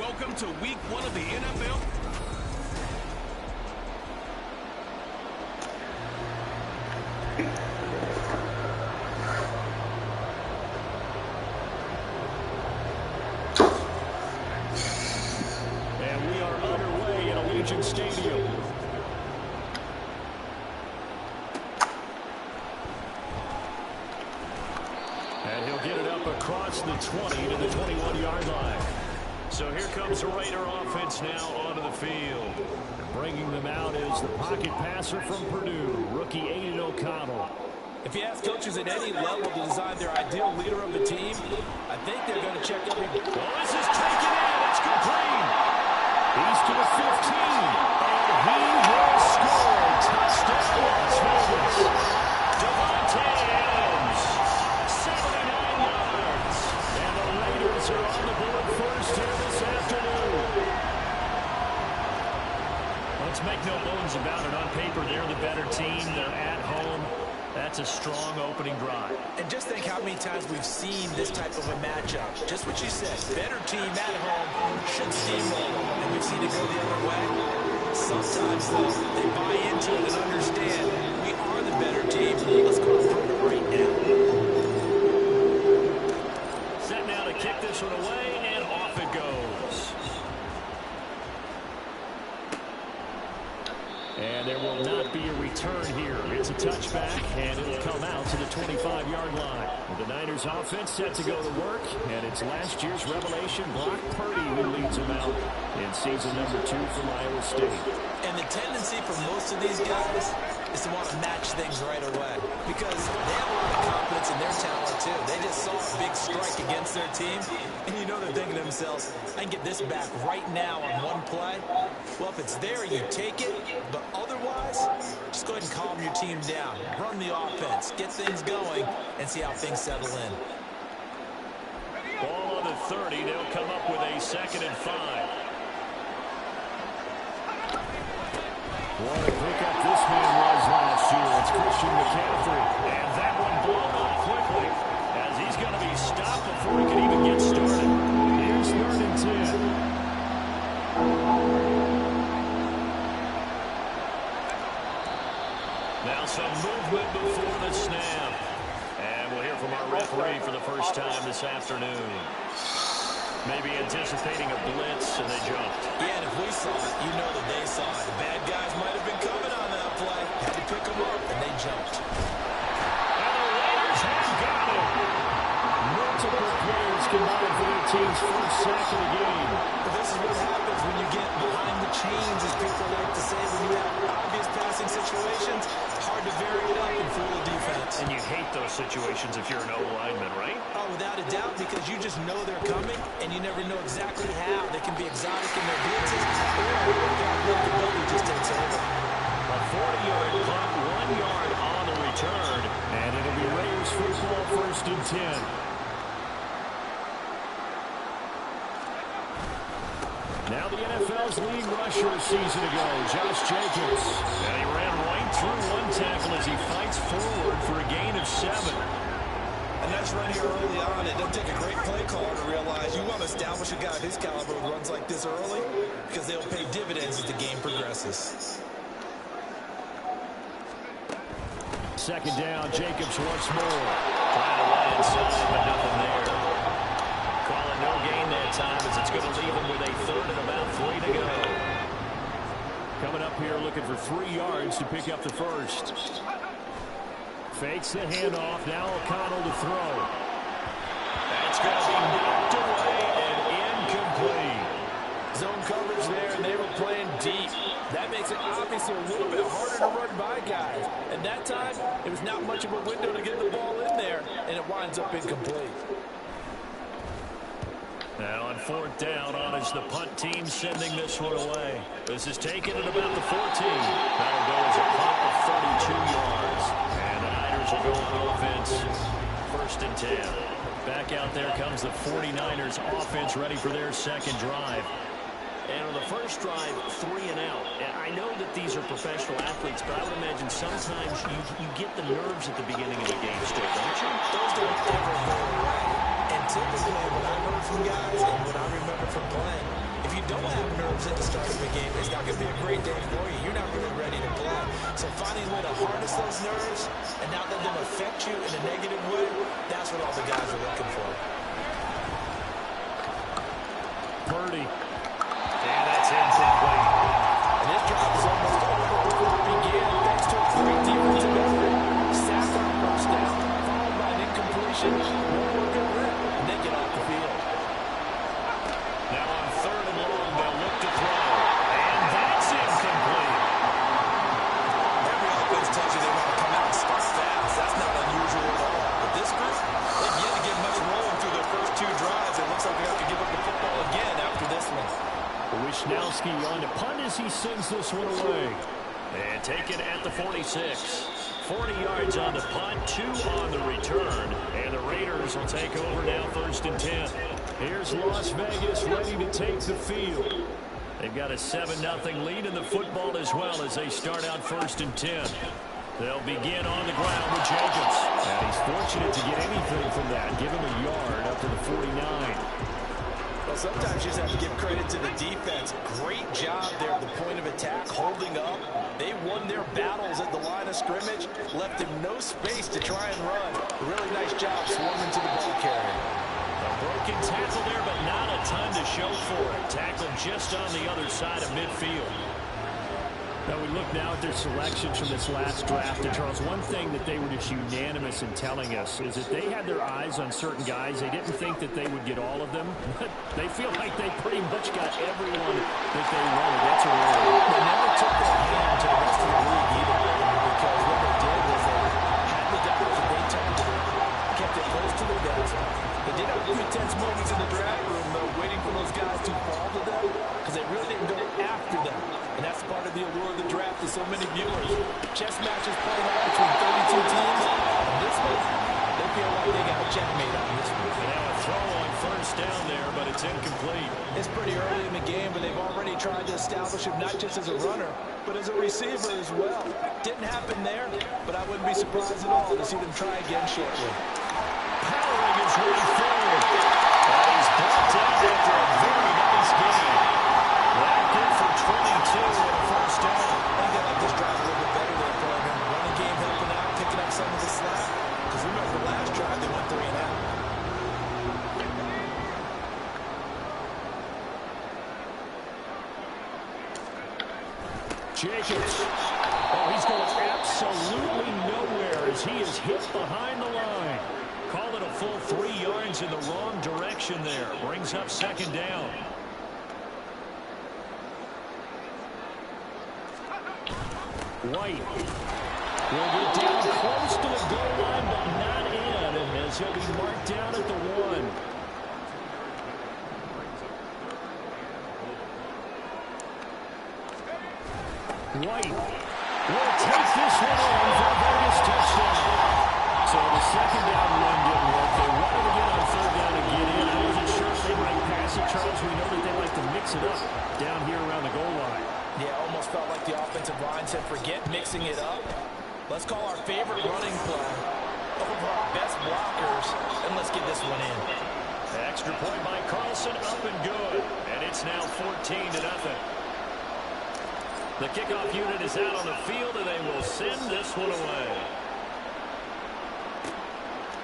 Welcome to week 1 of the NFL. And we are underway in Allegiant Stadium. And he'll get it up across the 20 to the 21-yard line. So here comes the Raider offense now onto the field. Bringing them out is the pocket passer from Purdue, rookie Aiden O'Connell. If you ask coaches at any level to design their ideal leader of the team, I think they're going to check every... Well, this is taken in. It's complete. He's to the 15. And he will score. Touchdown, Las Vegas. Devontae Adams, 79 yards. And the Raiders are on the board first here this afternoon. Let's make no bones about it. On paper, they're the better team. They're at home. That's a strong opening drive. And just think how many times we've seen this type of a matchup. Just what you said, better team at home should steamroll, and we've seen it go the other way. Sometimes, though, they buy into it and understand we are the better team. Let's go and prove it right now. Set now to kick this one away, and off it goes. And there will not be a return here. It's a touchback, and it'll come out to the 25-yard line. The Niners offense set to go to work, and it's last year's revelation, Brock Purdy, who leads them out in season number 2 from Iowa State. And the tendency for most of these guys is to want to match things right away because they have a lot of confidence in their talent, too. They just saw a big strike against their team, and you know they're thinking to themselves, I can get this back right now on one play. Well, if it's there, you take it, but otherwise, just go ahead and calm your team down. Run the offense, get things going, and see how things settle in. Ball on the 30. They'll come up with a 2nd and 5. What a pickup this man was last year. It's Christian McCaffrey. And that one blown up quickly as he's going to be stopped before he can even get started. Here's 3rd and 10. Now some movement before the snap. And we'll hear from our referee for the first time this afternoon. Maybe anticipating a blitz, and they jumped. Yeah, and if we saw it, you know that they saw it. The bad guys might have been coming on that play. Had to pick them up, and they jumped. And the Raiders have got it. Multiple players combined for their team's first sack of the game. But this is what happens when you get behind the chains, as people like to say. When you have obvious passing situations, hard to vary it up and fool the defense. And you hate those situations if you're an O-lineman, right? Oh, without a doubt, because you just know they're coming, and you never know exactly how. They can be exotic in their blitzes, or their ability just takes over. A 40-yard punt, 1 yard on the return, and it'll be Raiders football 1st and 10. Now the NFL's leading rusher a season ago, Josh Jacobs. And he ran right through one tackle as he fights forward for a gain of 7. A nice run here early on. It doesn't take a great play caller to realize you want to establish a guy of his caliber who runs like this early because they'll pay dividends as the game progresses. 2nd down, Jacobs once more. Trying to run inside, but nothing there. Calling no gain that time as it's going to leave him with a 3rd and about 3 to go. Coming up here looking for 3 yards to pick up the first. Fakes the handoff. Now O'Connell to throw. That's going to be knocked away and incomplete. Zone coverage there, and they were playing deep. That makes it obviously a little bit harder to run by guys. And that time, it was not much of a window to get the ball in there, and it winds up incomplete. Now on 4th down, on is the punt team sending this one away. This is taken at about the 14. That'll go as a punt of 32 yards. And the Niners will go on offense. 1st and 10. Back out there comes the 49ers offense ready for their 2nd drive. And on the first drive, 3 and out. And I know that these are professional athletes, but I would imagine sometimes you get the nerves at the beginning of a game still, don't you? Those don't ever go away. And typically, what I heard from guys and what I remember from playing, you don't have nerves at the start of the game, it's not going to be a great day for you. You're not really ready to play. So finding a way to harness those nerves and not let them affect you in a negative way, that's what all the guys are looking for. Purdy. And that's incomplete. And this drive is almost over before it began, thanks to a great defensive effort. Sack on first down, followed by an incompletion. One more good rip, and they get off the field. Now on 3rd and long, they'll look to throw. And that's incomplete. Every offense tells you they want to come out and start fast. That's not unusual at all. But this group, they've yet to get much rolling through their first 2 drives. It looks like they have to give up the football again after this one. Wishnowski on to punt as he sends this one away. And taken at the 46. 40 yards on the punt, 2 on the return. And the Raiders will take over now 1st and 10. Here's Las Vegas ready to take the field. They've got a 7-0 lead in the football as well as they start out 1st and 10. They'll begin on the ground with Jacobs. And he's fortunate to get anything from that. Give him a yard up to the 49. Well, sometimes you just have to give credit to the defense. Great job there at the point of attack, holding up. They won their battles at the line of scrimmage, left him no space to try and run. Really nice job swarming to the ball carrier. A broken tackle there, but not a ton to show for it. Tackled just on the other side of midfield. Now we look now at their selections from this last draft. And Charles, one thing that they were just unanimous in telling us is that they had their eyes on certain guys. They didn't think that they would get all of them, but they feel like they pretty much got everyone that they wanted. That's a rarity. They never took their hand to the rest of the league either, because what they did was they had the guys that they targeted, kept it close to the vest. They did have a few tense moments in the draft room, though, waiting for those guys to fall to them, because they really didn't go after them. And that's part of the allure of the draft to so many viewers. Chess matches playing out between 32 teams. And this one, they feel like they got a checkmate on this one. And now a throw on 1st down there, but it's incomplete. It's pretty early in the game, but they've already tried to establish him not just as a runner, but as a receiver as well. Didn't happen there, but I wouldn't be surprised at all to see them try again shortly. Powering his way forward. And he's brought down after a very nice game. That good for 22 and a 1st down. I think they like this drive a little bit better there for him. Running game helping out, picking up some of the slack. Because remember the last drive, they went 3 and out. Jacobs. Oh, he's going absolutely nowhere as he is hit behind the line. Call it a full 3 yards in the wrong direction there. Brings up 2nd down. White will get down close to the goal line, but not in, and as he'll be marked down at the 1. White will take this one on for a Vegas touchdown. So the 2nd down run didn't work. They wanted to get on 3rd down and get in. I wasn't sure if they might pass it, Charles. We know that they like to mix it up down here around the goal line. Yeah, almost felt like the offensive line said, forget mixing it up. Let's call our favorite running play over our best blockers, and let's get this one in. Extra point by Carlson, up and good. And it's now 14-0. The kickoff unit is out on the field, and they will send this one away.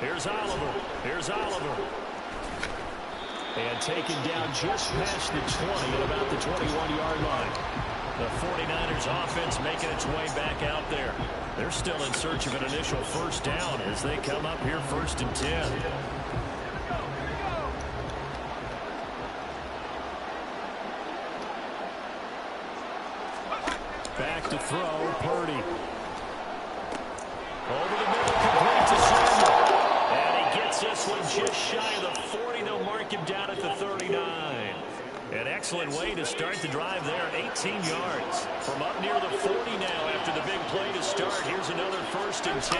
Here's Oliver. Here's Oliver. And taken down just past the 20 at about the 21-yard line. The 49ers offense making its way back out there. They're still in search of an initial 1st down as they come up here 1st and 10. Back to throw, Purdy. Over the middle, complete to Samuel. And he gets this one just shy of the 40. They'll mark him down at the 39. An excellent way to start the drive there, 18 yards. From up near the 40 now after the big play to start. Here's another 1st and 10.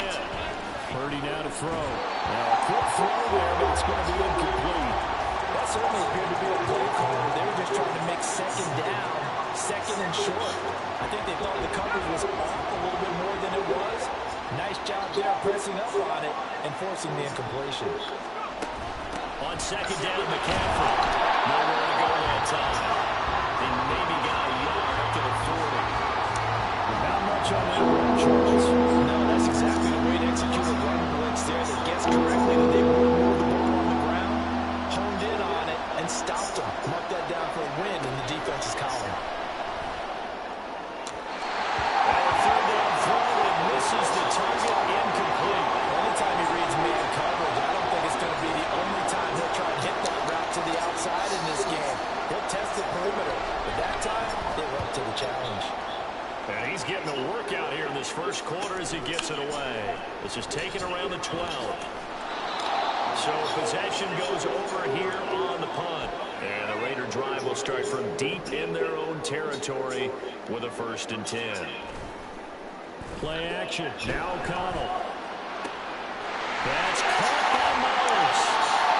Purdy now to throw. Now a quick throw there, but it's going to be incomplete. That certainly appeared to be a play call. They were just trying to make 2nd down, 2nd and short. I think they thought the coverage was off a little bit more than it was. Nice job there pressing up on it and forcing the incompletion. On 2nd down, McCaffrey. Nowhere to go that time. Charles. No, that's exactly the way to execute a run blitz there. They guessed correctly that they would move the ball on the ground, honed in on it, and stopped them. Mark that down for a win in the defense's column. Third down throw, and misses the target, incomplete. Anytime he reads man coverage, I don't think it's going to be the only time he'll try and hit that route to the outside in this game. He'll test the perimeter, but that time, they were up to the challenge. And he's getting a workout here in this first quarter as he gets it away. This is taken around the 12. So possession goes over here on the punt. And the Raider drive will start from deep in their own territory with a 1st and 10. Play action. Now O'Connell. That's caught by Myers.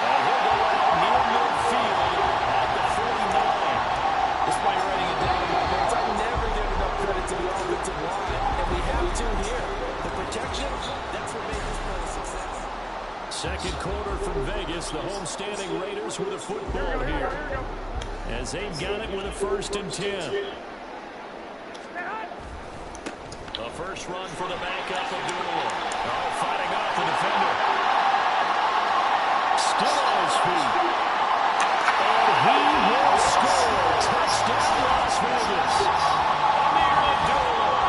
And he'll go out near midfield at the 49. Despite writing it down in my notes, I never give enough credit to the offensive line, and we have to here. The protection, that's what made this play a success. Second quarter from Vegas, the homestanding Raiders with a football here. As they've got it with a 1st and 10. A first run for the backup of Abdullah. Oh, fighting off the defender. Still on his feet. And he will score. Touchdown, Las Vegas. Amir Abdullah,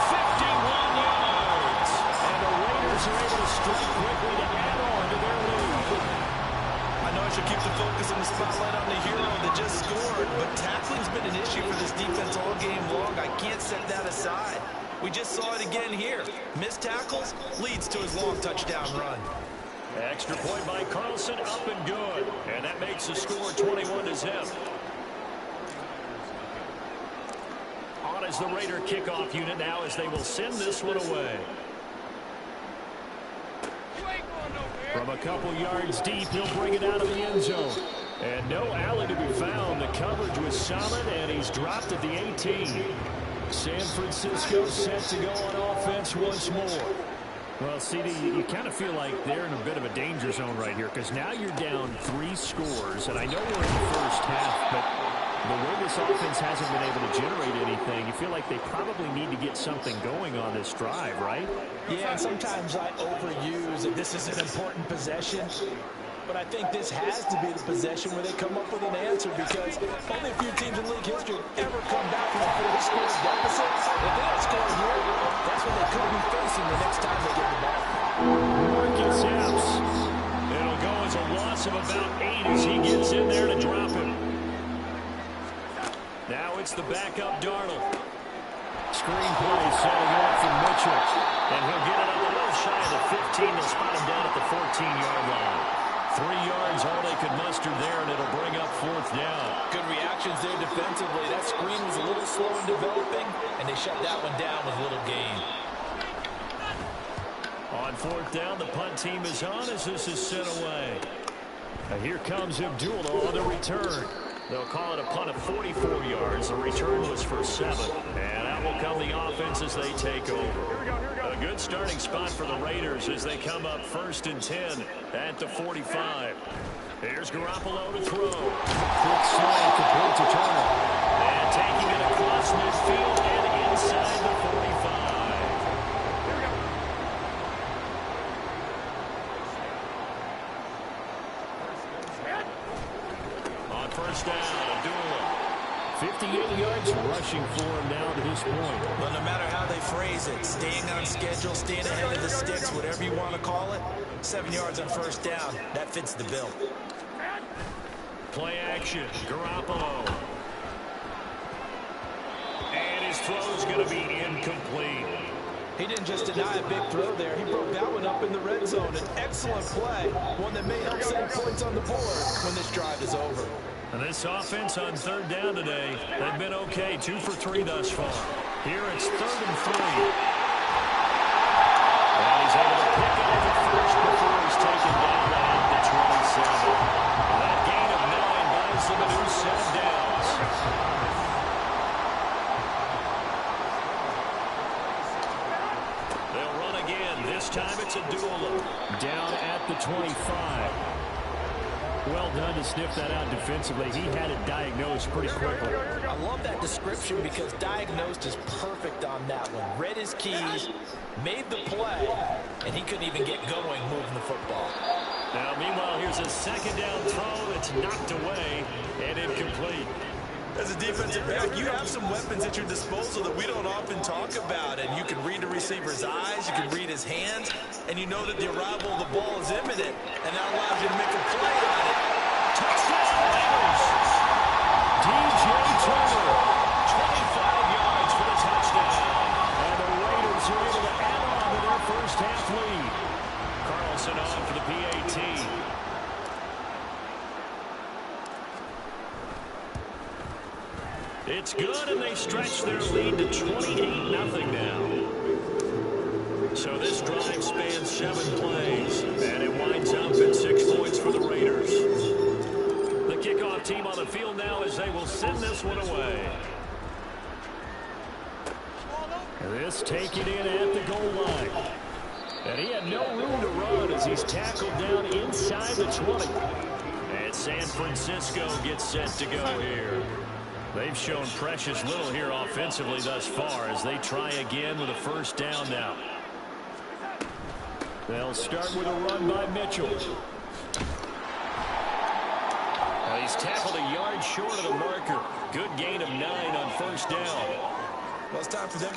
51 yards. And the Raiders are able to strike quickly to add on to their lead. I know I should keep the focus and the spotlight on the hero that just scored, but tackling's been an issue for this defense all game long. I can't set that aside. We just saw it again here. Missed tackles leads to his long touchdown run. Extra point by Carlson, up and good. And that makes the score 21-0. On is the Raider kickoff unit now as they will send this one away. From a couple yards deep, he'll bring it out of the end zone. And no alley to be found. The coverage was solid, and he's dropped at the 18. San Francisco set to go on offense once more. Well, CD, you kind of feel like they're in a bit of a danger zone right here because now you're down 3 scores, and I know we're in the first half, but the way this offense hasn't been able to generate anything, you feel like they probably need to get something going on this drive, right? Yeah, and sometimes I overuse that this is an important possession. But I think this has to be the possession where they come up with an answer because only a few teams in league history ever come back from a 4-score deficit. If they don't score here, that's what they could be facing the next time they get the ball. Marcus Epps. It'll go as a loss of about 8 as he gets in there to drop him. Now it's the backup Darnold. Screen play setting up from Mitchell. And he'll get it up a little shy of the 15. They'll spot him down at the 14-yard line. 3 yards, all they could muster there, and it'll bring up 4th down. Good reactions there defensively. That screen was a little slow in developing, and they shut that one down with little gain. On 4th down, the punt team is on as this is sent away. And here comes Abdullah on the return. They'll call it a punt of 44 yards. The return was for 7. And out will come the offense as they take over. A good starting spot for the Raiders as they come up 1st and 10 at the 45. Here's Garoppolo to throw. Quick slide complete to Turner. And taking it across midfield and inside the 45. On 1st down, Abdullah. 58 yards rushing for him now to this point. But no matter how they phrase it, staying on schedule, staying ahead of the sticks, whatever you want to call it, 7 yards on 1st down, that fits the bill. Play action, Garoppolo. And his throw's going to be incomplete. He didn't just deny a big throw there. He broke that one up in the red zone. An excellent play, one that may help send points on the board when this drive is over. And this offense on 3rd down today, they've been okay, 2 for 3 thus far. Here it's 3rd and 3. And he's able to pick up the first before he's taken down at the 27. And that gain of 9 buys them a new set of downs. They'll run again. This time it's Abdullah. Down at the 25. Well done to sniff that out defensively. He had it diagnosed pretty quickly. I love that description because diagnosed is perfect on that one. Read his keys, made the play, and he couldn't even get going moving the football. Now, meanwhile, here's a second down throw that's knocked away and incomplete. As a defensive back, you have some weapons at your disposal that we don't often talk about. And you can read the receiver's eyes, you can read his hands, and you know that the arrival of the ball is imminent. And that allows you to make a play on it. Touchdown, Raiders! DJ Turner, 25 yards for the touchdown. And the Raiders are able to add on to their first half lead. Carlson on for the PAT. It's good, and they stretch their lead to 28-0 now. So this drive spans 7 plays, and it winds up at 6 points for the Raiders. The kickoff team on the field now as they will send this one away. This taken in at the goal line. And he had no room to run as he's tackled down inside the 20. And San Francisco gets set to go here. They've shown precious little here offensively thus far as they try again with a first down now. They'll start with a run by Mitchell. Now he's tackled a yard short of the marker. Good gain of 9 on first down. Well, it's time for them.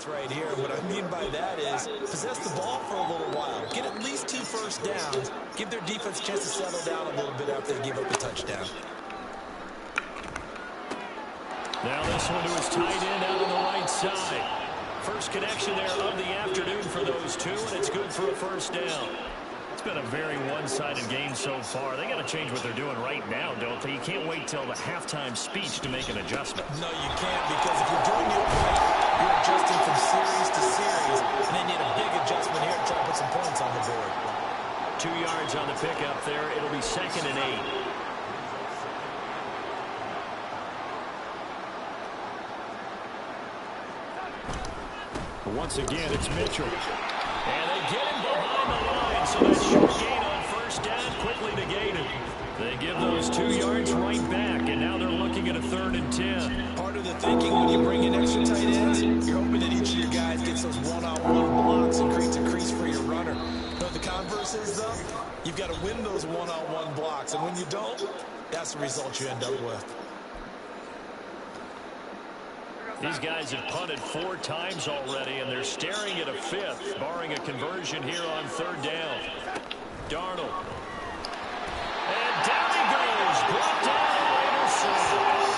Right here. What I mean by that is possess the ball for a little while. Get at least 2 first downs. Give their defense a chance to settle down a little bit after they give up a touchdown. Now this one to his tight end out on the right side. First connection there of the afternoon for those two, and it's good for a first down. It's been a very one-sided game so far. They got to change what they're doing right now, don't they? You can't wait till the halftime speech to make an adjustment. No, you can't, because if you're doing it right, you're adjusting from series to series, and they need a big adjustment here to try to put some points on the board. 2 yards on the pickup there. It'll be 2nd and 8. Once again, it's Mitchell. And they get him behind the line, so that short gain on first down quickly negated. They give those 2 yards right back, and now they're looking at a 3rd and 10. Part of the thinking when you bring in extra tight ends, you're hoping that each of your guys gets those one-on-one blocks and creates a crease for your runner. But the converse is, though, you've got to win those one-on-one blocks, and when you don't, that's the result you end up with. These guys have punted 4 times already, and they're staring at a 5th, barring a conversion here on 3rd down. Darnold. And down he goes. Brought down the Raiders side.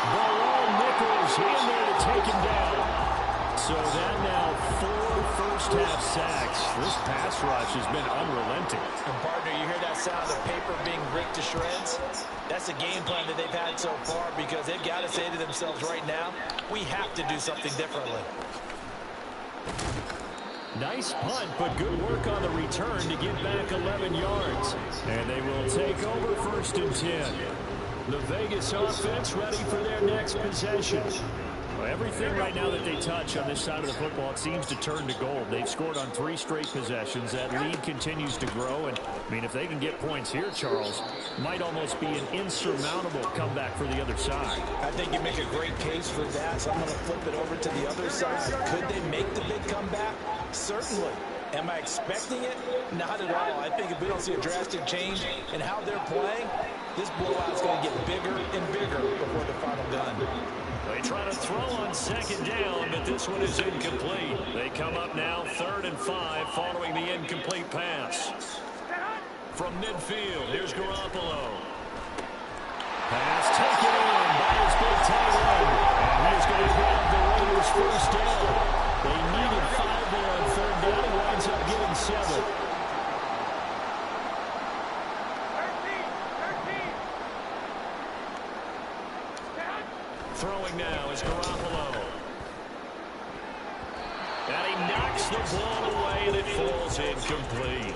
Barone Nichols in there to take him down. So that now 4 first-half sacks. This pass rush has been unrelenting. And partner, you hear that sound of paper being ripped to shreds? That's a game plan that they've had so far because they've got to say to themselves right now, we have to do something differently. Nice punt, but good work on the return to get back 11 yards. And they will take over 1st and 10. The Vegas offense ready for their next possession. Well, everything right now that they touch on this side of the football, it seems to turn to gold. They've scored on 3 straight possessions. That lead continues to grow. And, I mean, if they can get points here, Charles, might almost be an insurmountable comeback for the other side. I think you make a great case for that, so I'm going to flip it over to the other side. Could they make the big comeback? Certainly. Am I expecting it? Not at all. I think if we don't see a drastic change in how they're playing, this blowout's going to get bigger and bigger before the final gun. They try to throw on 2nd down, but this one is incomplete. They come up now 3rd and 5 following the incomplete pass. From midfield, here's Garoppolo. Pass taken in by his big tight end. And he's going to grab the Raiders' first down. They needed 5 there on 3rd down. He winds up getting 7. Throwing now is Garoppolo. And he knocks the ball away, and it falls incomplete.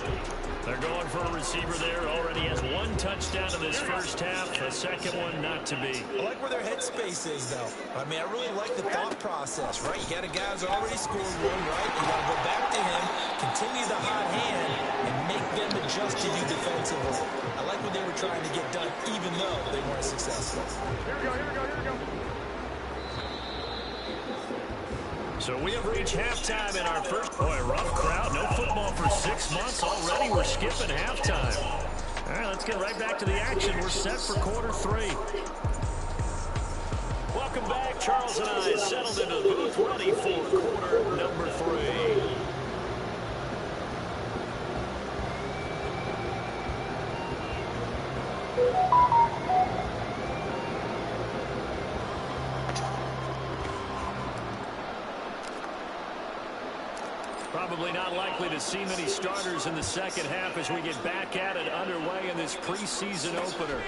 They're going for a receiver there. Already has one touchdown in this first half. A second one not to be. I like where their headspace is, though. I mean, I really like the thought process, right? You got a guy who's already scored one, right? You got to go back to him, continue the hot hand, and make them adjust to you defensively. I like what they were trying to get done, even though they weren't successful. Here we go. So we have reached halftime in our first. Boy, rough crowd. No football for 6 months already. We're skipping halftime. All right, let's get right back to the action. We're set for quarter 3. Welcome back. Charles and I settled into the booth, ready for quarter number 3. Probably not likely to see many starters in the second half as we get back at it underway in this preseason opener.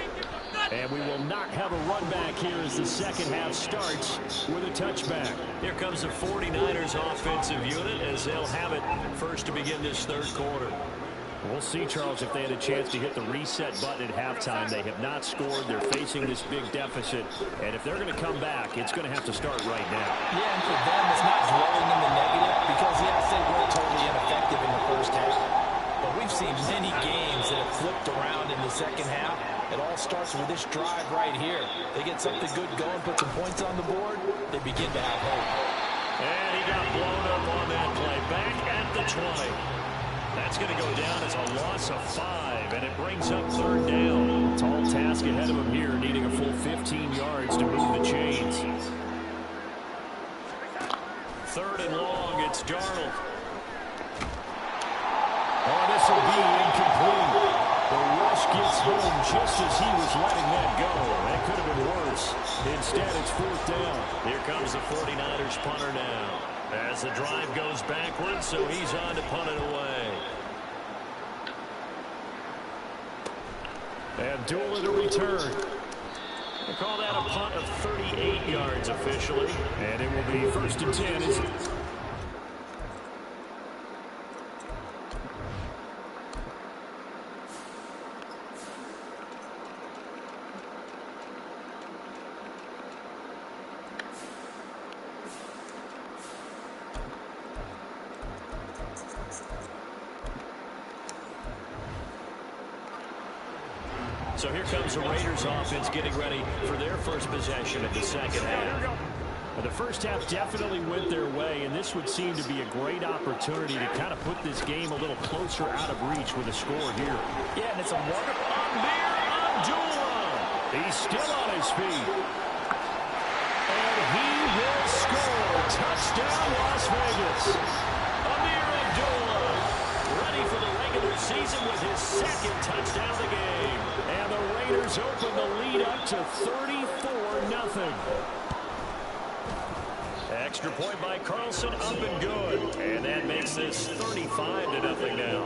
And we will not have a run back here as the second half starts with a touchback. Here comes the 49ers offensive unit as they'll have it first to begin this third quarter. We'll see, Charles, if they had a chance to hit the reset button at halftime. They have not scored. They're facing this big deficit. And if they're going to come back, it's going to have to start right now. Yeah, and for them, it's not dwelling in the negative because, yes, they were totally ineffective in the first half. But we've seen many games that have flipped around in the second half. It all starts with this drive right here. They get something good going, put some points on the board, they begin to have hope. And he got blown up on that play. Back at the 20. That's going to go down as a loss of 5, and it brings up third down. Tall task ahead of him here, needing a full 15 yards to move the chains. Third and long, it's Darnold. Oh, this will be incomplete. The rush gets home just as he was letting that go. That could have been worse. Instead, it's fourth down. Here comes the 49ers punter now. As the drive goes backwards, so he's on to punt it away. Abdullah to return. They call that a punt of 38 yards officially. And it will be first and 10. So here comes the Raiders offense getting ready for their first possession of the second half. Well, the first half definitely went their way, and this would seem to be a great opportunity to kind of put this game a little closer out of reach with a score here. Yeah, and it's a wonderful. Amir Abdullah. He's still on his feet. And he will score. Touchdown, Las Vegas. Amir Abdullah ready for the regular season with his second touchdown of the game. And the Raiders open the lead up to 34-0. Extra point by Carlson, up and good. And that makes this 35-0 now.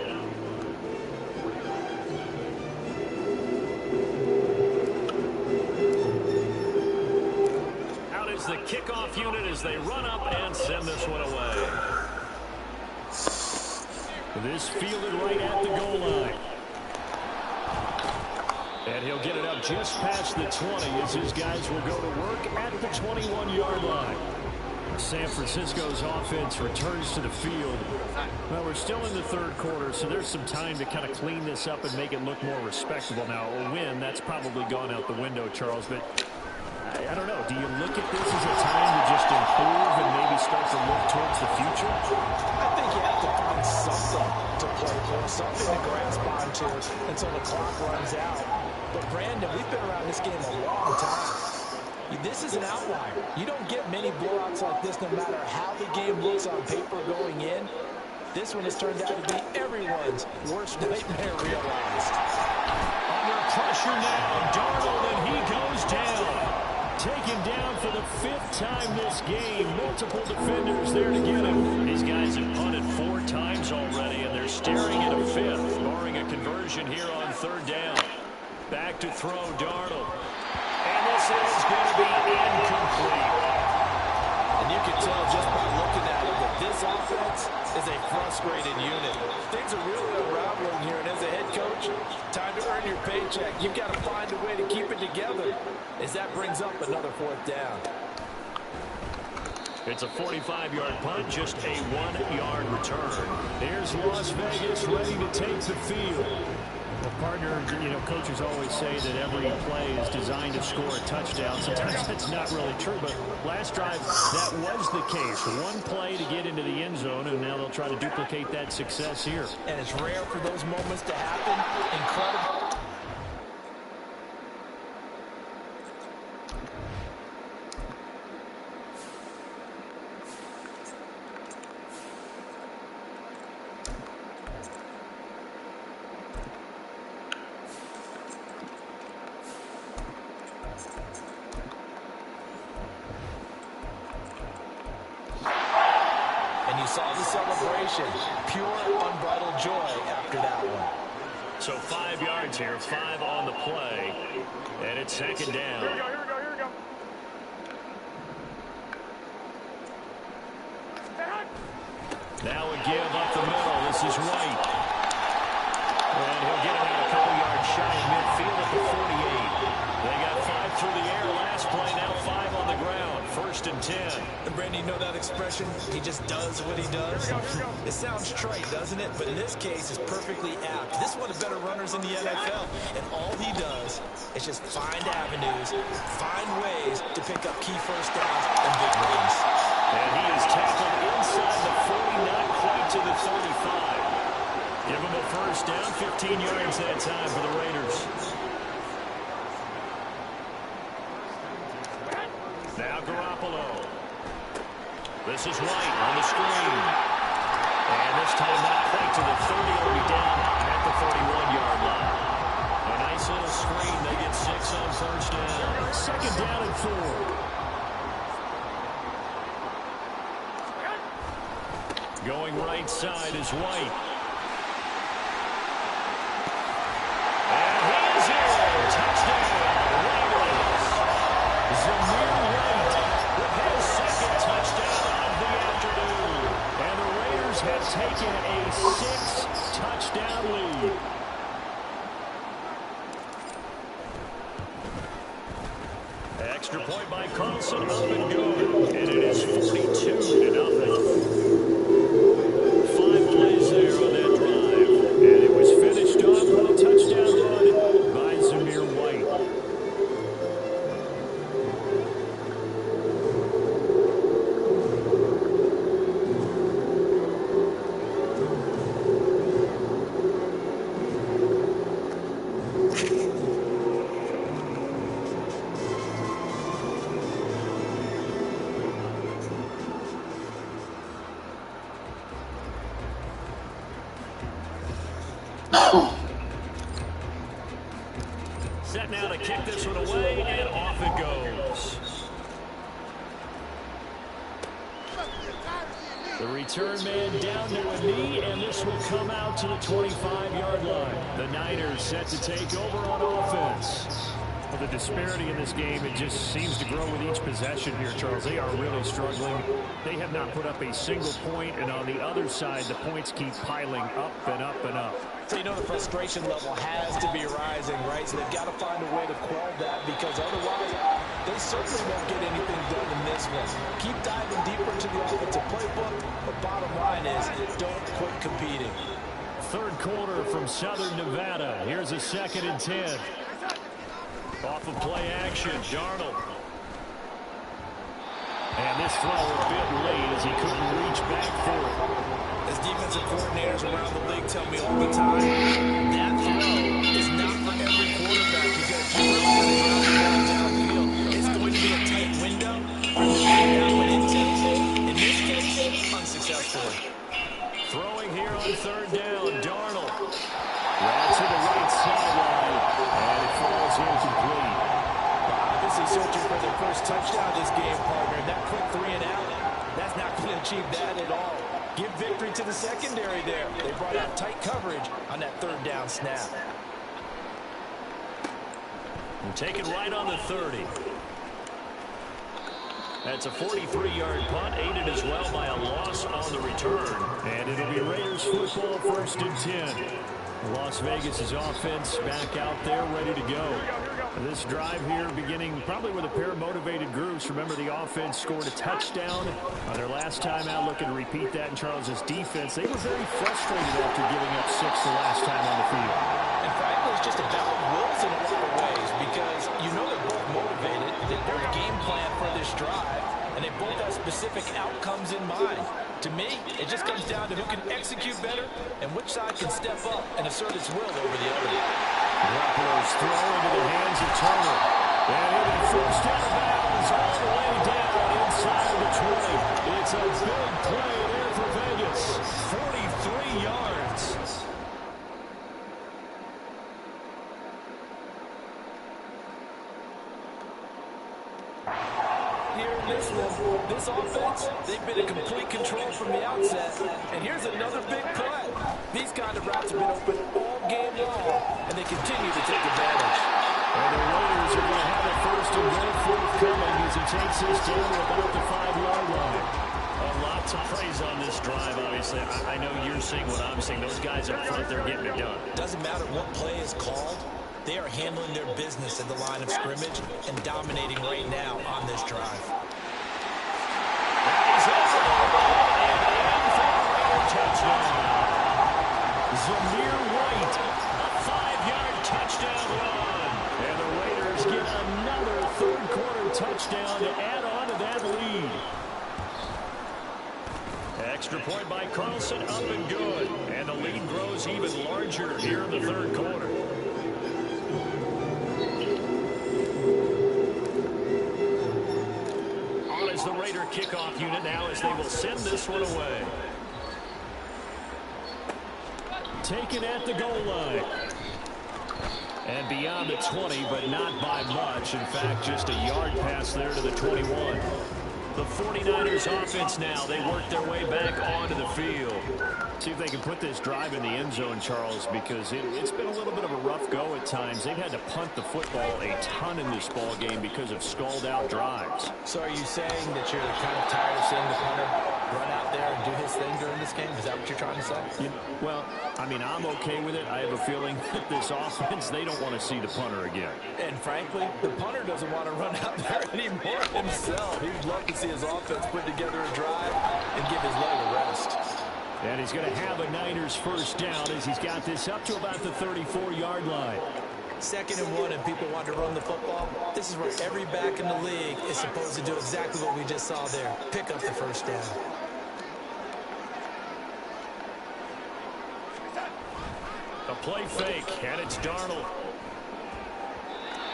Out is the kickoff unit as they run up and send this one away. This fielded right at the goal line. And he'll get it up just past the 20 as his guys will go to work at the 21-yard line. San Francisco's offense returns to the field. Well, we're still in the third quarter, so there's some time to kind of clean this up and make it look more respectable. Now, a win, that's probably gone out the window, Charles, but I don't know. Do you look at this as a time to just improve and maybe start to look towards the future? I think you have to find something to play for, something to grasp onto until the clock runs out. But, Brandon, we've been around this game a long time. This is an outlier. You don't get many blowouts like this no matter how the game looks on paper going in. This one has turned out to be everyone's worst nightmare realized. Under pressure now, Darnold, and he goes down. Taken down for the the 5th time this game. Multiple defenders there to get him. These guys have punted 4 times already, and they're staring at a 5th, barring a conversion here on 3rd down. Back to throw, Darnold. And this is going to be incomplete. And you can tell just by looking at it that this offense is a frustrated unit. Things are really unraveling here, and as a head coach, time to earn your paycheck. You've got to find a way to keep it together as that brings up another 4th down. It's a 45-yard punt, just a 1-yard return. Here's Las Vegas ready to take the field. Well, partner, coaches always say that every play is designed to score a touchdown. Sometimes that's not really true, but last drive, that was the case. One play to get into the end zone, and now they'll try to duplicate that success here. And it's rare for those moments to happen. Incredible. You saw the celebration. Pure, unbridled joy after that one. So 5 yards here, 5 on the play, and it's 2nd down. Here we go. Now a give up the middle. This is White. And he'll get it out a couple yards shy of midfield at the 48. They got 5 through the air last play, now 5 on the ground. 1st and 10. And Brandon, you know that expression? He just does what he does. Here we go. It sounds trite, doesn't it? But in this case, it's perfectly apt. This is one of the better runners in the NFL. And all he does is just find avenues, find ways to pick up key 1st downs and big runs. And he is tackled inside the 40, not quite to the 35. Give him a 1st down, 15 yards that time for the Raiders. Now Garoppolo. This is White on the screen. And this time not quite to the 30, will be down at the 41-yard line. A nice little screen. They get 6 on 1st down. 2nd down and 4. Going right side is White. And he is in. Touchdown, Raiders. Zamir White with his 2nd touchdown of the afternoon. And the Raiders have taken a 6-touchdown lead. Extra point by Carlson, up and good. And it is 42-0. 5 plays there on that drive. And it was finished off with a touchdown run by Zamir White. Set now to kick this one away, and off it goes. The return man down to a knee, and this will come out to the 25-yard line. The Niners set to take over on offense. Well, the disparity in this game, it just seems to grow with each possession here, Charles. They are really struggling. They have not put up a single point, and on the other side, the points keep piling up and up and up. So you know the frustration level has to be rising, right? So they've got to find a way to quell that, because otherwise they certainly won't get anything done in this one. Keep diving deeper into the offensive playbook, but bottom line is don't quit competing. 3rd quarter from Southern Nevada. Here's a 2nd and 10. Off of play action, Darnold. And this throw a bit late as he couldn't reach back for it. As defensive coordinators around the league tell me all the time, that throw is not for every quarterback. You got to keep really good downfield. It's going to be a tight window for the ball that went into. In this case, unsuccessfully. Throwing here on 3rd down, Darnold. Right to the right sideline, and it falls incomplete. Obviously searching for their first touchdown this game, partner. That quick 3 and out, that's not going to achieve that at all. Give victory to the secondary there. They brought out tight coverage on that third down snap. And take it right on the 30. That's a 43-yard punt, aided as well by a loss on the return. And it'll be Raiders football, 1st and 10. Las Vegas' offense back out there, ready to go. This drive here beginning probably with a pair of motivated groups. Remember, the offense scored a touchdown on their last time out, looking to repeat that in Charles' defense. They were very frustrated after giving up 6 the last time on the field. And frankly, it's just about wills in a lot of ways because you know they're both motivated. They're game plan for this drive, and they both have specific outcomes in mind. To me, it just comes down to who can execute better and which side can step up and assert its will over the other. Garoppolo's throw into the hands of Turner. And he'll be forced out of bounds all the way down inside the 20. It's a big play there for Vegas. 43 yards. Here in this one, this offense, they've been in complete control from the outset. And here's another big play. These kind of routes have been open all game long, and they continue to take advantage. And the Raiders are going to have a 1st and goal forthcoming as he takes this down to about the 5-yard line. Lots of praise on this drive, obviously. I know you're seeing what I'm seeing. Those guys up front, they're getting it done. Doesn't matter what play is called. They are handling their business at the line of scrimmage and dominating right now on this drive. He's over the ball and in for a Raider touchdown. Zamir White, A 5-yard touchdown run. and the Raiders get another third-quarter touchdown to add on to that lead. Extra point by Carlson, up and good. And the lead grows even larger here in the third quarter. On is the Raider kickoff unit now as they will send this one away. Taken at the goal line. And beyond the 20, but not by much. In fact, just a yard pass there to the 21. The 49ers offense now, they work their way back onto the field. See if they can put this drive in the end zone, Charles, because it's been a little bit of a rough go at times. They've had to punt the football a ton in this ball game because of stalled-out drives. So are you saying that you're kind of tired of seeing the punter run out there and do his thing during this game? Is that what you're trying to say? Well, I mean, I'm okay with it. I have a feeling that this offense, they don't want to see the punter again. And frankly, the punter doesn't want to run out there anymore himself. He'd love to see his offense put together a drive and give his leg a rest. And he's going to have a Niners 1st down as he's got this up to about the 34-yard line. 2nd and 1 and people want to run the football. This is where every back in the league is supposed to do exactly what we just saw there. Pick up the 1st down. A play fake, and it's Darnold.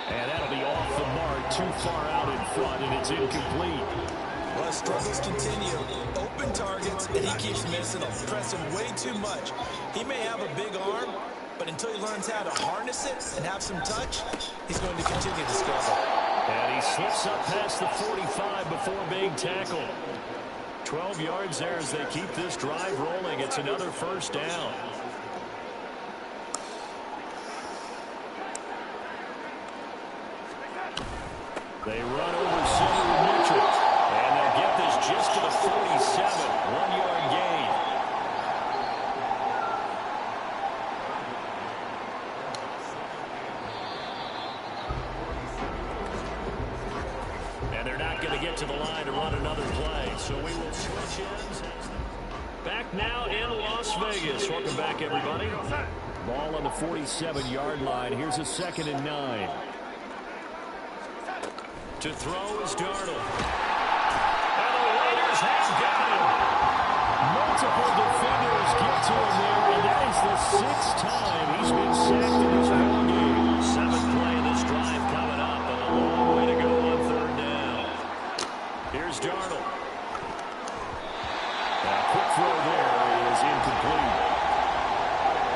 And that'll be off the mark, too far out in front, and it's incomplete. Well, struggles continue. Open targets, and he keeps missing them, pressing way too much. He may have a big arm, but until he learns how to harness it and have some touch, he's going to continue to struggle. And he slips up past the 45 before being tackled. 12 yards there as they keep this drive rolling. It's another 1st down. They run over center with Mitchell. And they'll get this just to the 47. 1-yard gain. And they're not going to get to the line to run another play. So we will switch ends. Back now in Las Vegas. Welcome back, everybody. Ball on the 47-yard line. Here's a 2nd and 9. To throw is Darnold. And the Raiders have got him. Multiple defenders get to him there, and that is the 6th time he's been sacked in this ball game. 7th play of this drive coming up, and a long way to go on 3rd down. Here's Darnold. A quick throw there is incomplete.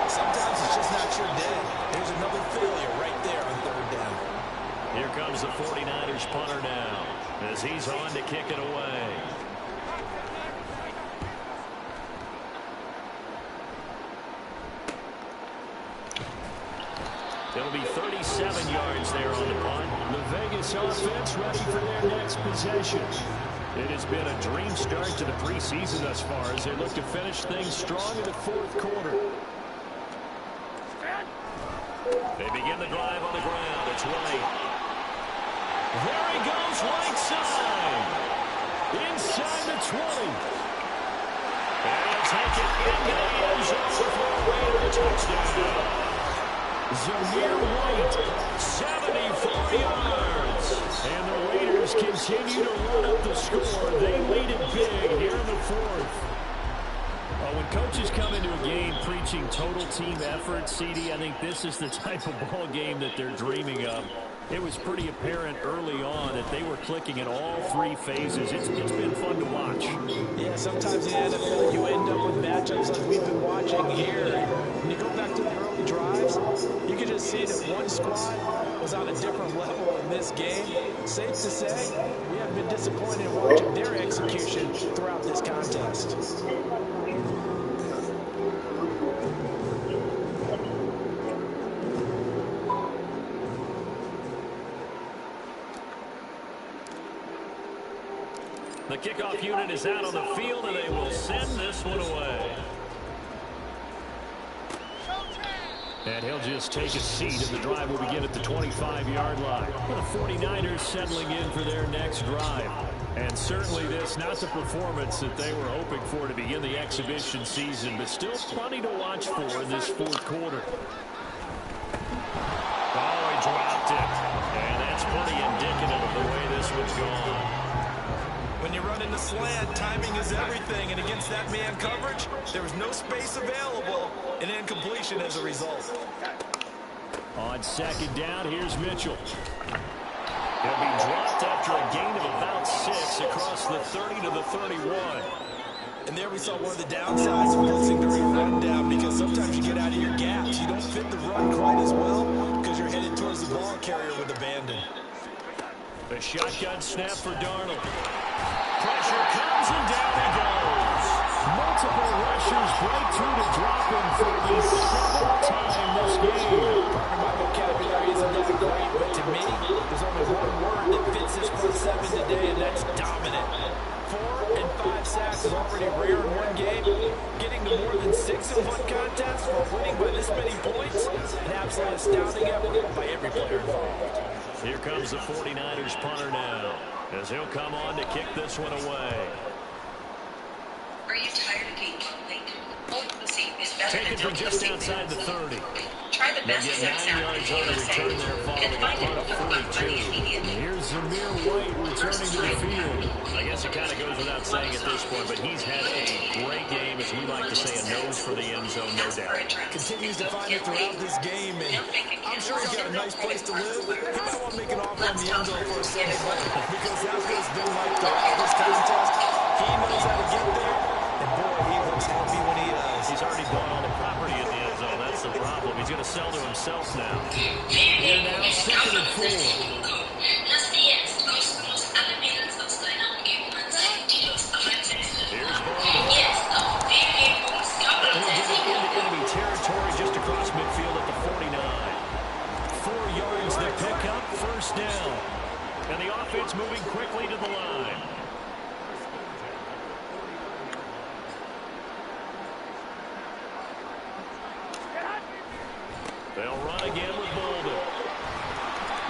Sometimes it's just not your day. There's another failure right there on 3rd down. Here comes the 49ers punter now as he's on to kick it away. It'll be 37 yards there on the punt. The Vegas offense ready for their next possession. It has been a dream start to the preseason thus far as they look to finish things strong in the fourth quarter. They begin the drive on the ground. It's White. There he goes, right side. Inside the 20. And he'll take it into the end zone for a Raider touchdown. Zamir White, 74 yards. And the Raiders continue to run up the score. They lead it big here in the fourth. When coaches come into a game preaching total team effort, CD, I think this is the type of ball game that they're dreaming of. It was pretty apparent early on that they were clicking in all three phases. It's been fun to watch. Yeah, sometimes in the NFL you end up with matchups like we've been watching here. When you go back to the early drives, you can just see that one squad was on a different level in this game. Safe to say, we have been disappointed in watching their execution throughout this contest. The kickoff unit is out on the field, and they will send this one away. And he'll just take a seat, and the drive will begin at the 25-yard line. The 49ers settling in for their next drive. And certainly this, not the performance that they were hoping for to begin the exhibition season, but still plenty to watch for in this fourth quarter. Oh, he dropped it. And that's pretty indicative of the way this one's gone. When you run in the slant, timing is everything, and against that man coverage, there was no space available, and incompletion as a result. On second down, here's Mitchell. He'll be dropped after a gain of about 6 across the 30 to the 31. And there we saw one of the downsides of blitzing during a rundown, because sometimes you get out of your gaps. You don't fit the run quite as well because you're headed towards the ball carrier with abandon. The shotgun snap for Darnold. Pressure comes, and down he goes. Multiple rushers break through to drop him for the seventh time this game. Part of my vocabulary isn't that great, but to me, there's only one word that fits this front seven today, and that's dominant. 4 and 5 sacks is already rare in one game. Getting to more than 6 in one contest while winning by this many points, an absolutely astounding effort by every player involved. Here comes the 49ers punter now, as he'll come on to kick this one away. Are you tired of being late? Potency is better Taken from just outside the 30. Try the best They get 9 yards on the return there following a punt of 42. Here's Zamir White returning to the field. I guess it kind of goes without saying at this point, but he's had a great game, as we like to say, a nose for the end zone, no doubt. Continues to find it throughout this game, and I'm sure he's got a nice place to live. He might want to make an offer on the end zone for a second, because that's what it's been like throughout this contest. He knows how to get there, and boy, he looks happy when he does. He's already bought all the property in the end zone. That's the problem. He's going to sell to himself now. Here now, 2nd and 4. Here's Bowden. And we'll get it into enemy territory just across midfield at the 49. 4 yards to pick up, first down. And the offense moving quickly to the line. They'll run again with Bolden.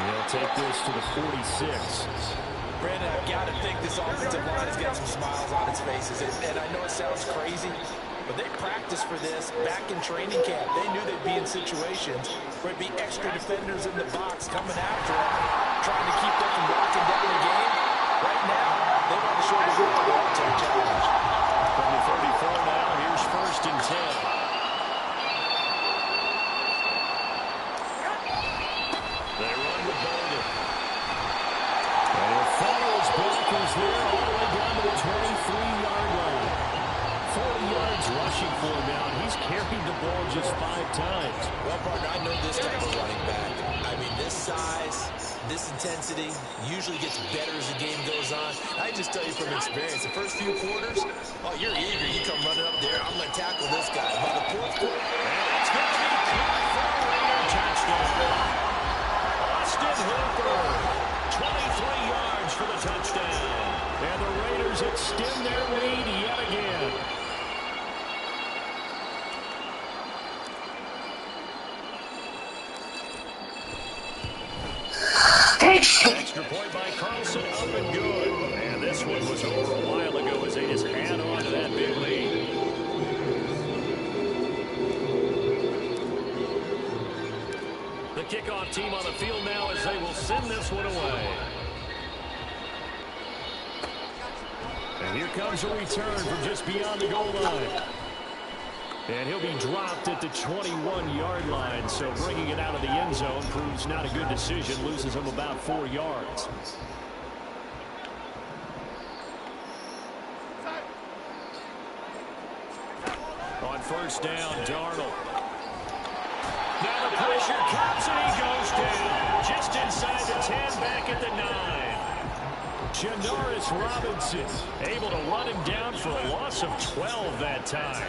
He'll take this to the 46. Brandon, I've got to think this offensive line has got some smiles on its faces. And I know it sounds crazy, but they practiced for this back in training camp. They knew they'd be in situations where it'd be extra defenders in the box coming after them, trying to keep them from locking down the game. Right now, they want to show the world the ultimate challenge. From the 34 now, here's 1st and 10. They run with Bolden. And it follows blockers there all the way down to the 23-yard line. 40 yards rushing for him now, and he's carried the ball just 5 times. Well, partner, I know this type of running back. I mean, this size, this intensity usually gets better as the game goes on. I just tell you from experience, the first few quarters, oh, you're eager. You come running up there. I'm going to tackle this guy. By the fourth quarter, and it's going to be caught for a Raider touchdown. Austin Hooper, 23 yards for the touchdown. And the Raiders extend their lead yet again. Extra point by Carlson, up and good. And this one was over a while ago as they just add on to that big lead. The kickoff team on the field now as they will send this one away. And here comes a return from just beyond the goal line. And he'll be dropped at the 21-yard line, so bringing it out of the end zone proves not a good decision, loses him about 4 yards. On first down, Darnold. Now the pressure comes and he goes down. Just inside the 10, back at the 9. Janoris Robinson able to run him down for a loss of 12 that time.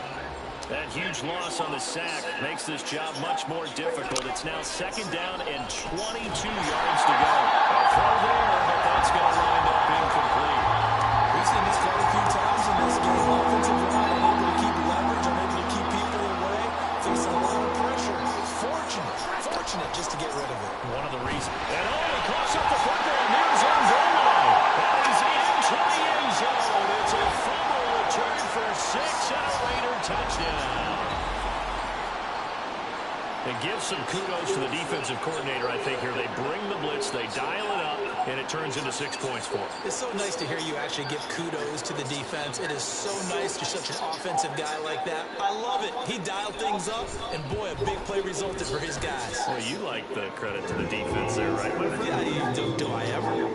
That huge loss on the sack makes this job much more difficult. It's now second down and 22 yards to go. A throw there, but that's going to wind up incomplete. we've seen this quite a few times in this game. Offensive line unable to keep leverage, unable to keep people away, facing a lot of pressure. Fortunate just to get rid of it. One of the reasons. And he coughs up the football in the end zone goal line. And he's into the end zone. It's a fumble return for 6 and a Raider touchdown. It gives some kudos to the defensive coordinator, I think, here. They bring the blitz, they dial it up, and it turns into 6 points for them. It's so nice to hear you actually give kudos to the defense. It is so nice you're such an offensive guy like that. I love it. He dialed things up, and boy, a big play resulted for his guys. Well, you like the credit to the defense there, right, my friend? Yeah, do I ever?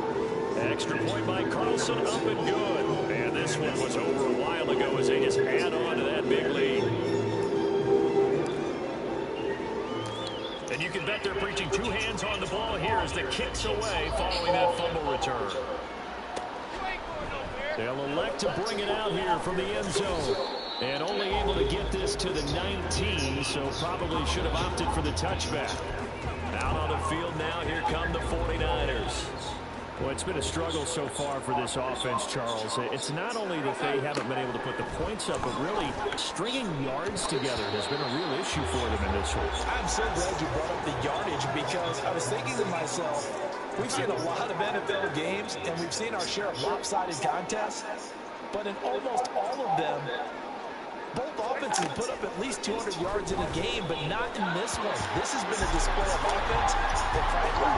Extra point by Carlson, up and good. And this one was over a while ago as they just add on to that big lead. And you can bet they're preaching 2 hands on the ball here as the kick's away following that fumble return. They'll elect to bring it out here from the end zone. And only able to get this to the 19, so probably should have opted for the touchback. Out on the field now, here come the 49ers. Well, it's been a struggle so far for this offense, Charles. It's not only that they haven't been able to put the points up, but really stringing yards together has been a real issue for them in this one. I'm so glad you brought up the yardage because I was thinking to myself, we've seen a lot of NFL games and we've seen our share of lopsided contests, but in almost all of them, both offenses put up at least 200 yards in a game, but not in this one. This has been a display of offense that, frankly,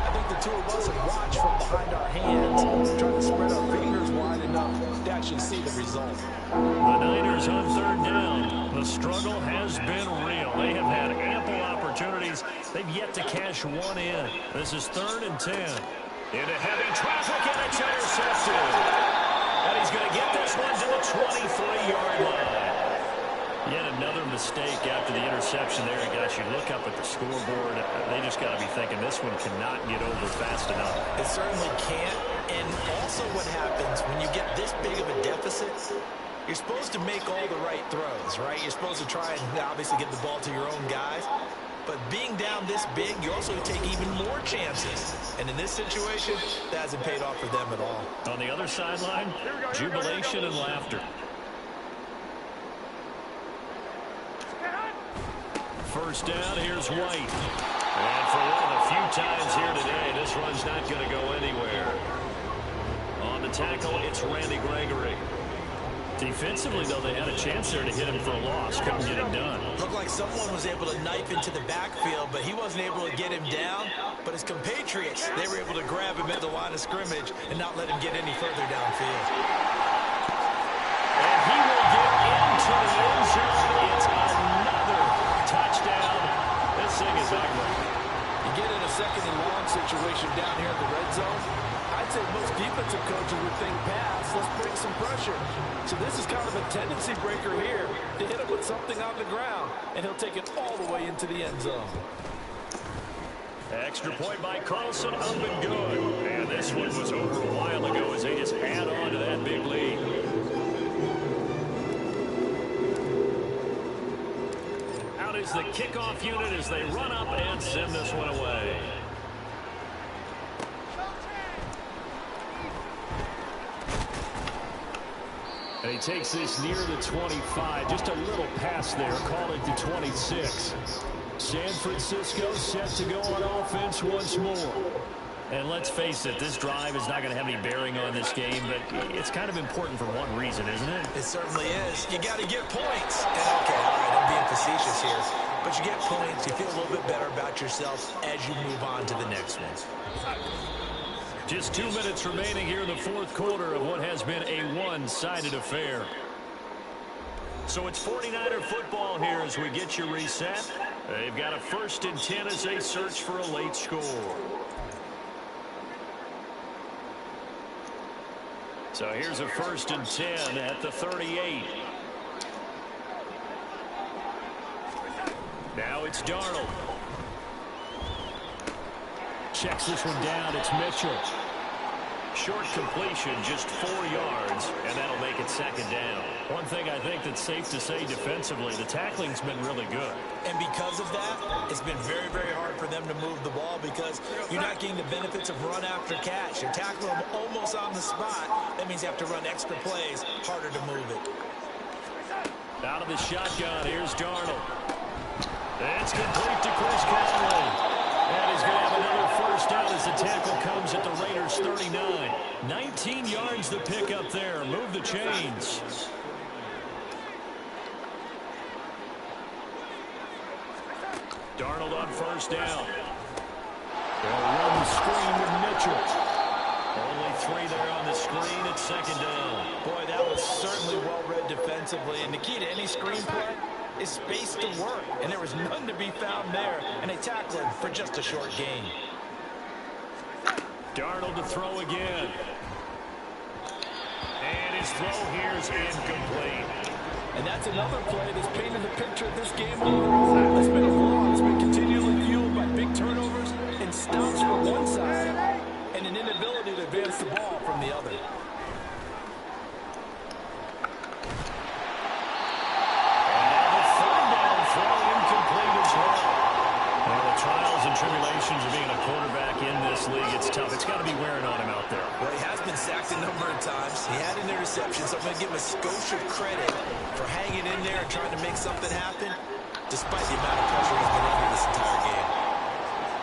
I think the two of us have watched from behind our hands, trying to spread our fingers wide enough to actually see the result. The Niners on third down. The struggle has been real. They have had ample opportunities. They've yet to cash one in. This is 3rd and 10. Into heavy traffic, and it's intercepted. And he's going to get this one to the 23-yard line. Yet another mistake after the interception there. Gosh, you look up at the scoreboard. They just got to be thinking this one cannot get over fast enough. It certainly can't. And also what happens when you get this big of a deficit, you're supposed to make all the right throws, right? You're supposed to try and obviously get the ball to your own guys. But being down this big, you also take even more chances. And in this situation, that hasn't paid off for them at all. On the other sideline, jubilation and laughter. First down, here's White. And for one of the few times here today, this run's not going to go anywhere. On the tackle, it's Randy Gregory. Defensively, though, they had a chance there to hit him for a loss. Couldn't get it done. Looked like someone was able to knife into the backfield, but he wasn't able to get him down. But his compatriots, they were able to grab him at the line of scrimmage and not let him get any further downfield. And he will get into the end zone. It's another touchdown. This thing is ugly. You get in a 2nd and long situation down here in the red zone, I'd say most defensive coaches would think pass, let's bring some pressure. So this is kind of a tendency breaker here to hit him with something on the ground, and he'll take it all the way into the end zone. Extra point by Carlson, up and good. And this one was over a while ago as they just add on to that big lead. Out is the kickoff unit as they run up and send this one away. And he takes this near the 25. Just a little pass there. Call it to 26. San Francisco set to go on offense once more. And let's face it, this drive is not going to have any bearing on this game, but it's kind of important for one reason, isn't it? It certainly is. You got to get points. And okay, all right, I'm being facetious here. But you get points, you feel a little bit better about yourself as you move on to the next one. Just 2 minutes remaining here in the fourth quarter of what has been a one-sided affair. So it's 49er football here as we get you reset. They've got a 1st and 10 as they search for a late score. So here's a 1st and 10 at the 38. Now it's Darnold. Checks this one down. It's Mitchell. Short completion, just 4 yards, and that'll make it 2nd down. One thing I think that's safe to say defensively, the tackling's been really good. And because of that, it's been very, very hard for them to move the ball because you're not getting the benefits of run after catch. You're tackling them almost on the spot. That means you have to run extra plays, harder to move it. Out of the shotgun, here's Darnold. It's complete to Chris Conley. And he's going to have another 1st down as the tackle comes at the Raiders' 39. 19 yards the pick up there. Move the chains. Darnold on 1st down. They'll run the screen with Mitchell. Only 3 there on the screen at 2nd down. Boy, that was certainly well-read defensively. And the key to any screen play is space to work. And there was none to be found there. And they tackled him for just a short gain. Darnold to throw again. And his throw here is incomplete. And that's another play that's painted the picture of this game overall. It's been a long, it's been continually fueled by big turnovers and stops from one side and an inability to advance the ball from the other. Trials and tribulations of being a quarterback in this league, it's tough. It's got to be wearing on him out there. Well, he has been sacked a number of times. He had an interception, so I'm going to give him a skosh of credit for hanging in there and trying to make something happen, despite the amount of pressure he's been under this entire game.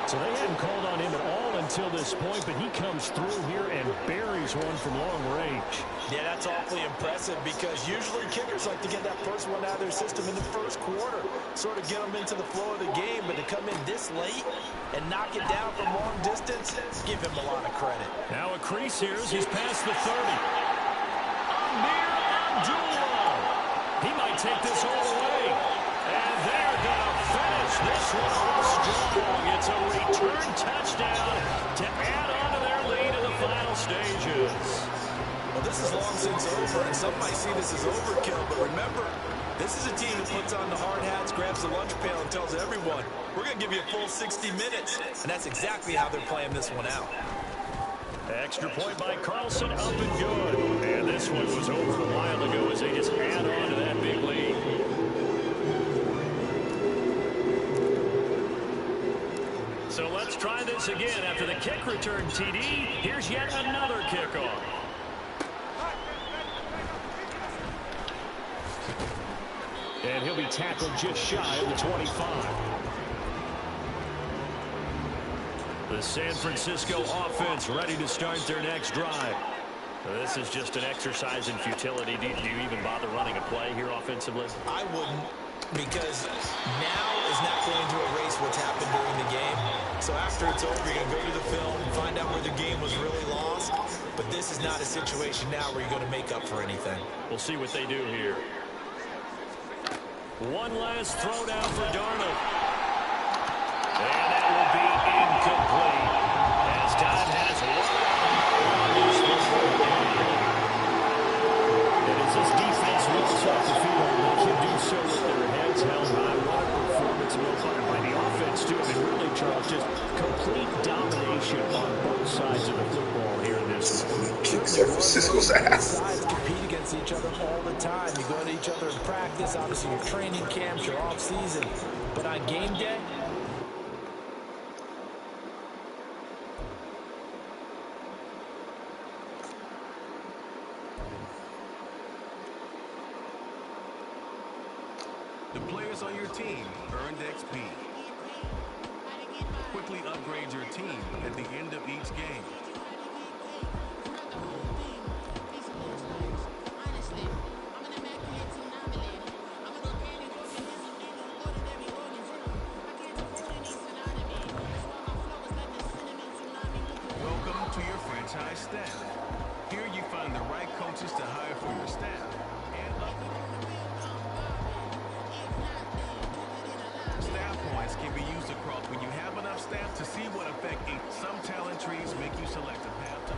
So they hadn't called on him at all until this point, but he comes through here and buries one from long range. Yeah, that's awfully impressive because usually kickers like to get that first one out of their system in the first quarter, sort of get them into the flow of the game, but to come in this late and knock it down from long distance, give him a lot of credit. Now a crease here as he's past the 30. Amir Abdullah. He might take this all the way. And they're going to finish this one strong. It's a return touchdown to add on to their lead in the final stages. Well, this is long since over, and some might see this as overkill, but remember, this is a team that puts on the hard hats, grabs the lunch pail, and tells everyone, we're going to give you a full 60 minutes. And that's exactly how they're playing this one out. Extra point by Carlson, up and good. And this one was over a while ago as they just add on to that big lead. So let's try this again. After the kick return, TD, here's yet another kickoff. And he'll be tackled just shy of the 25. The San Francisco offense ready to start their next drive. This is just an exercise in futility. Do you even bother running a play here offensively? I wouldn't, because now is not going to erase what's happened during the game. So after it's over, you're going to go to the film and find out where the game was really lost. But this is not a situation now where you're going to make up for anything. We'll see what they do here. One last throw down for Darnold. And that will be incomplete. As time has run and as this defense walks off the field, they can do so with their heads held high. What a performance by the offense, too. I mean, really, Charles, just complete San Francisco's ass. Sides compete against each other all the time. You go to each other in practice, obviously your training camps, your off season, but on game day, The players on your team earned XP. Quickly upgrade your team at the end of each game. Welcome to your franchise staff. Here you find the right coaches to hire for your staff. Staff points can be used across when you have enough staff to see what effect some talent trees make you select a path to